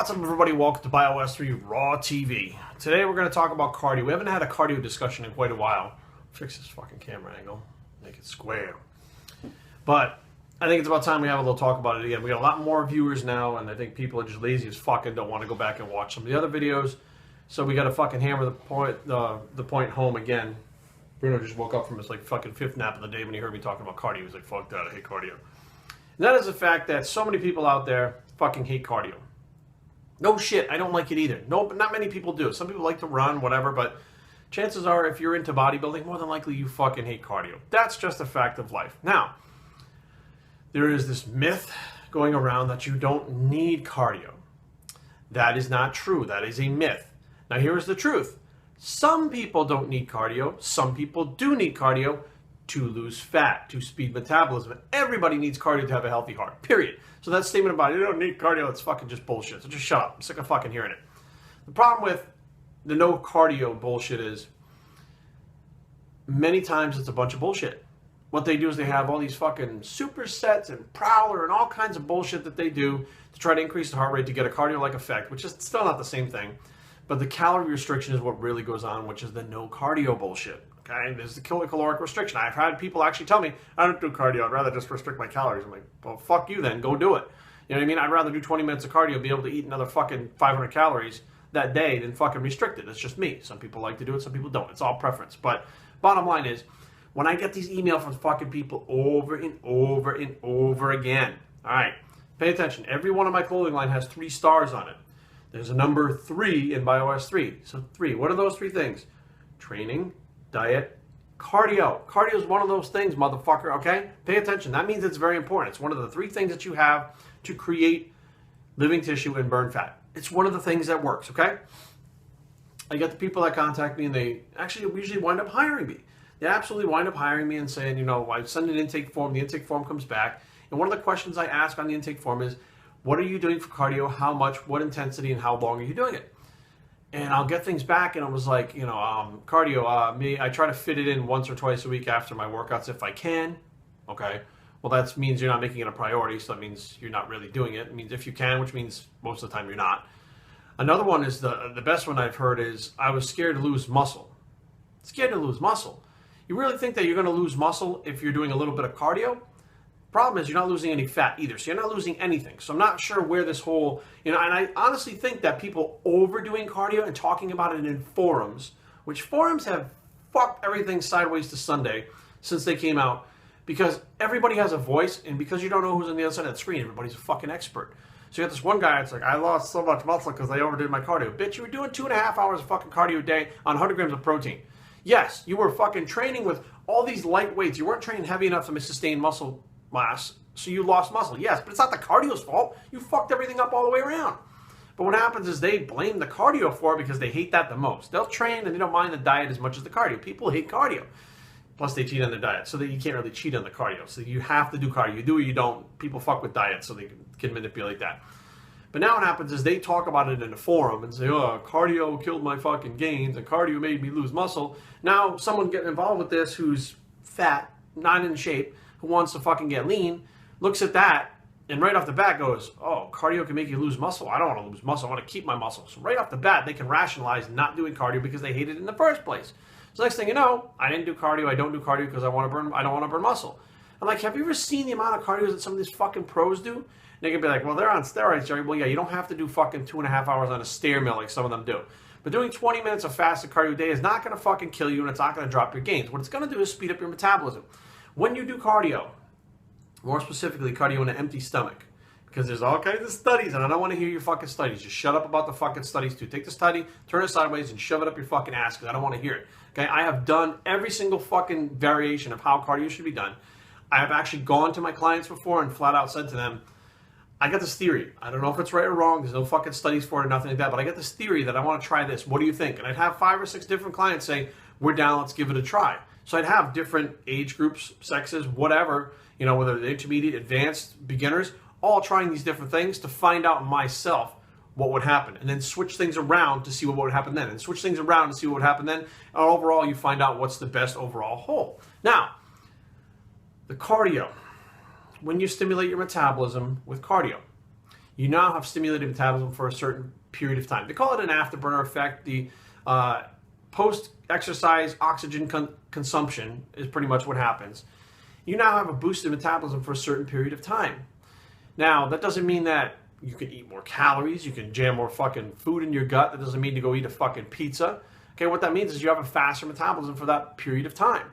What's up, everybody? Welcome to Bios3 Raw TV. Today we're going to talk about cardio. We haven't had a cardio discussion in quite a while. Fix this fucking camera angle. Make it square. But I think it's about time we have a little talk about it again. We got a lot more viewers now, and I think people are just lazy as fuck and don't want to go back and watch some of the other videos. So we got to fucking hammer the point home again. Bruno just woke up from his fucking fifth nap of the day when he heard me talking about cardio. He was like, fuck that, I hate cardio. And that is the fact that so many people out there fucking hate cardio. No shit, I don't like it either. No, but not many people do. Some people like to run, whatever, but chances are if you're into bodybuilding, more than likely you fucking hate cardio. That's just a fact of life. Now, there is this myth going around that you don't need cardio. That is not true. That is a myth. Now, here's the truth. Some people don't need cardio. Some people do need cardio to lose fat, to speed metabolism. Everybody needs cardio to have a healthy heart, period. So that statement about you don't need cardio, it's fucking just bullshit. So just shut up. I'm sick of fucking hearing it. The problem with the no cardio bullshit is many times it's a bunch of bullshit. What they do is they have all these fucking supersets and prowler and all kinds of bullshit that they do to try to increase the heart rate to get a cardio-like effect, which is still not the same thing. But the calorie restriction is what really goes on, which is the no cardio bullshit. Okay, there's the kilocaloric restriction. I've had people actually tell me, I don't do cardio, I'd rather just restrict my calories. I'm like, well, fuck you then, go do it. You know what I mean? I'd rather do 20 minutes of cardio, be able to eat another fucking 500 calories that day than fucking restrict it. It's just me. Some people like to do it, some people don't. It's all preference. But bottom line is, when I get these emails from fucking people over and over and over again, all right, pay attention. Every one of my clothing line has 3 stars on it. There's a number 3 in Bios3. So 3. What are those 3 things? Training, diet, cardio. Cardio is one of those things, motherfucker, okay? Pay attention. That means it's very important. It's one of the 3 things that you have to create living tissue and burn fat. It's one of the things that works, okay? I get the people that contact me and they actually usually wind up hiring me. They absolutely wind up hiring me and saying, you know, I send an intake form, the intake form comes back, and one of the questions I ask on the intake form is, what are you doing for cardio? How much, what intensity, and how long are you doing it? And I'll get things back, and I was like, you know, cardio, I try to fit it in once or twice a week after my workouts if I can. Okay. Well, that means you're not making it a priority, so that means you're not really doing it. It means if you can, which means most of the time you're not. Another one is the best one I've heard is, I was scared to lose muscle. Scared to lose muscle. You really think that you're going to lose muscle if you're doing a little bit of cardio? Problem is you're not losing any fat either, so you're not losing anything. So I'm not sure where this whole, you know, and I honestly think that people overdoing cardio and talking about it in forums, which forums have fucked everything sideways to Sunday since they came out, because everybody has a voice, and because you don't know who's on the other side of that screen, everybody's a fucking expert. So you got this one guy that's like, I lost so much muscle because I overdid my cardio. Bitch, you were doing 2.5 hours of fucking cardio a day on 100 grams of protein. Yes, you were fucking training with all these light weights. You weren't training heavy enough to sustain muscle mass, so you lost muscle. Yes, but it's not the cardio's fault. You fucked everything up all the way around. But what happens is they blame the cardio for it because they hate that the most. They'll train and they don't mind the diet as much as the cardio. People hate cardio. Plus they cheat on the diet, so that you can't really cheat on the cardio. So you have to do cardio. You do or you don't. People fuck with diets, so they can manipulate that. But now what happens is they talk about it in a forum and say, oh, cardio killed my fucking gains and cardio made me lose muscle. Now someone getting involved with this who's fat, not in shape, who wants to fucking get lean, looks at that and right off the bat goes, oh, cardio can make you lose muscle. I don't want to lose muscle. I want to keep my muscle. So right off the bat, they can rationalize not doing cardio because they hate it in the first place. So next thing you know, I didn't do cardio. I don't do cardio because I don't want to burn muscle. I'm like, have you ever seen the amount of cardio that some of these fucking pros do? And they can be like, well, they're on steroids, Jerry. Well, yeah, you don't have to do fucking 2.5 hours on a stair mill like some of them do. But doing 20 minutes of fasted cardio a day is not going to fucking kill you, and it's not going to drop your gains. What it's going to do is speed up your metabolism. When you do cardio, more specifically cardio in an empty stomach, because there's all kinds of studies, and I don't want to hear your fucking studies. Just shut up about the fucking studies too. Take the study, turn it sideways, and shove it up your fucking ass, because I don't want to hear it. Okay, I have done every single fucking variation of how cardio should be done. I have actually gone to my clients before and flat out said to them, I got this theory. I don't know if it's right or wrong. There's no fucking studies for it or nothing like that, but I got this theory that I want to try this. What do you think? And I'd have 5 or 6 different clients say, we're down, let's give it a try. So I'd have different age groups, sexes, whatever, you know, whether they're intermediate, advanced, beginners, all trying these different things to find out myself what would happen, and then switch things around to see what would happen then, and switch things around to see what would happen then, and overall you find out what's the best overall whole. Now, the cardio, when you stimulate your metabolism with cardio, you now have stimulated metabolism for a certain period of time. They call it an afterburner effect. The post-exercise oxygen consumption is pretty much what happens. You now have a boosted metabolism for a certain period of time. Now, that doesn't mean that you can eat more calories, you can jam more fucking food in your gut. That doesn't mean to go eat a fucking pizza. Okay, what that means is you have a faster metabolism for that period of time.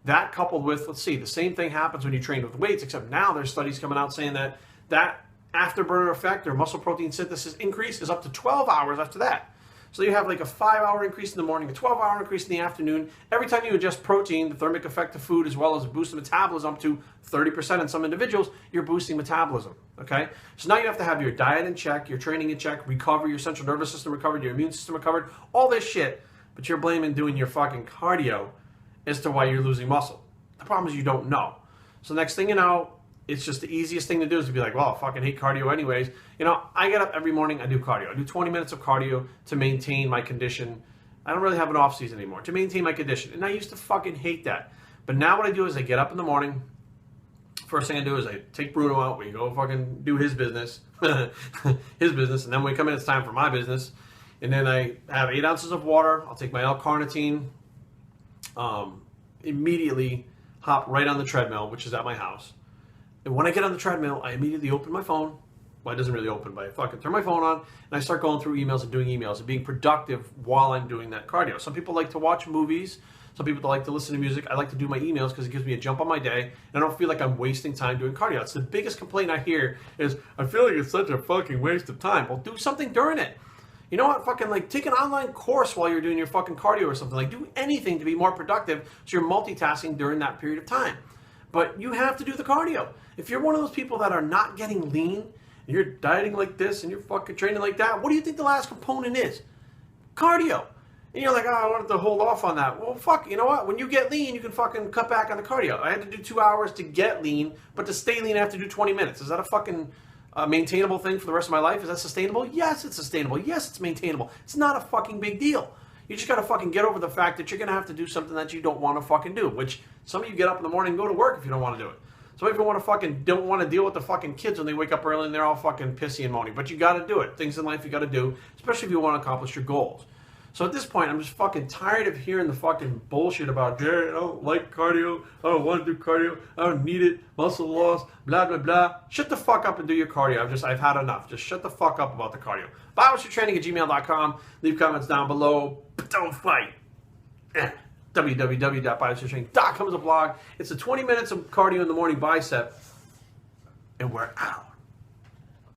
That coupled with, let's see, the same thing happens when you train with weights, except now there's studies coming out saying that that afterburner effect or muscle protein synthesis increase is up to 12 hours after that. So you have like a 5-hour increase in the morning, a 12-hour increase in the afternoon. Every time you ingest protein, the thermic effect of food, as well as boosting metabolism up to 30% in some individuals, you're boosting metabolism, okay? So now you have to have your diet in check, your training in check, recover, your central nervous system recovered, your immune system recovered, all this shit, but you're blaming doing your fucking cardio as to why you're losing muscle. The problem is you don't know. So next thing you know, it's just the easiest thing to do is to be like, well, I fucking hate cardio anyways. You know, I get up every morning, I do cardio. I do 20 minutes of cardio to maintain my condition. I don't really have an off season anymore, to maintain my condition. And I used to fucking hate that. But now what I do is I get up in the morning. First thing I do is I take Bruno out. We go fucking do his business. His business. And then when we come in, it's time for my business. And then I have 8 ounces of water. I'll take my L-carnitine. Immediately hop right on the treadmill, which is at my house. And when I get on the treadmill, I immediately open my phone. Well, it doesn't really open, but I fucking turn my phone on and I start going through emails and doing emails and being productive while I'm doing that cardio. Some people like to watch movies. Some people like to listen to music. I like to do my emails because it gives me a jump on my day and I don't feel like I'm wasting time doing cardio. It's the biggest complaint I hear is, I feel like it's such a fucking waste of time. Well, do something during it. You know what? Fucking like take an online course while you're doing your fucking cardio or something. Like do anything to be more productive so you're multitasking during that period of time. But you have to do the cardio. If you're one of those people that are not getting lean, and you're dieting like this, and you're fucking training like that, what do you think the last component is? Cardio. And you're like, oh, I wanted to hold off on that. Well, fuck, you know what? When you get lean, you can fucking cut back on the cardio. I had to do 2 hours to get lean, but to stay lean, I have to do 20 minutes. Is that a fucking maintainable thing for the rest of my life? Is that sustainable? Yes, it's sustainable. Yes, it's maintainable. It's not a fucking big deal. You just gotta fucking get over the fact that you're gonna have to do something that you don't want to fucking do, which some of you get up in the morning and go to work if you don't want to do it. Some people don't want to deal with the fucking kids when they wake up early and they're all fucking pissy and moany. But you gotta do it. Things in life you gotta do, especially if you want to accomplish your goals. So at this point, I'm just fucking tired of hearing the fucking bullshit about, Jerry, I don't like cardio, I don't want to do cardio, I don't need it, muscle loss, blah, blah, blah. Shut the fuck up and do your cardio. I've had enough. Just shut the fuck up about the cardio. Biostraining@gmail.com. Leave comments down below. But don't fight. www.biostraining.com is a blog. It's a 20 minutes of cardio in the morning bicep. And we're out.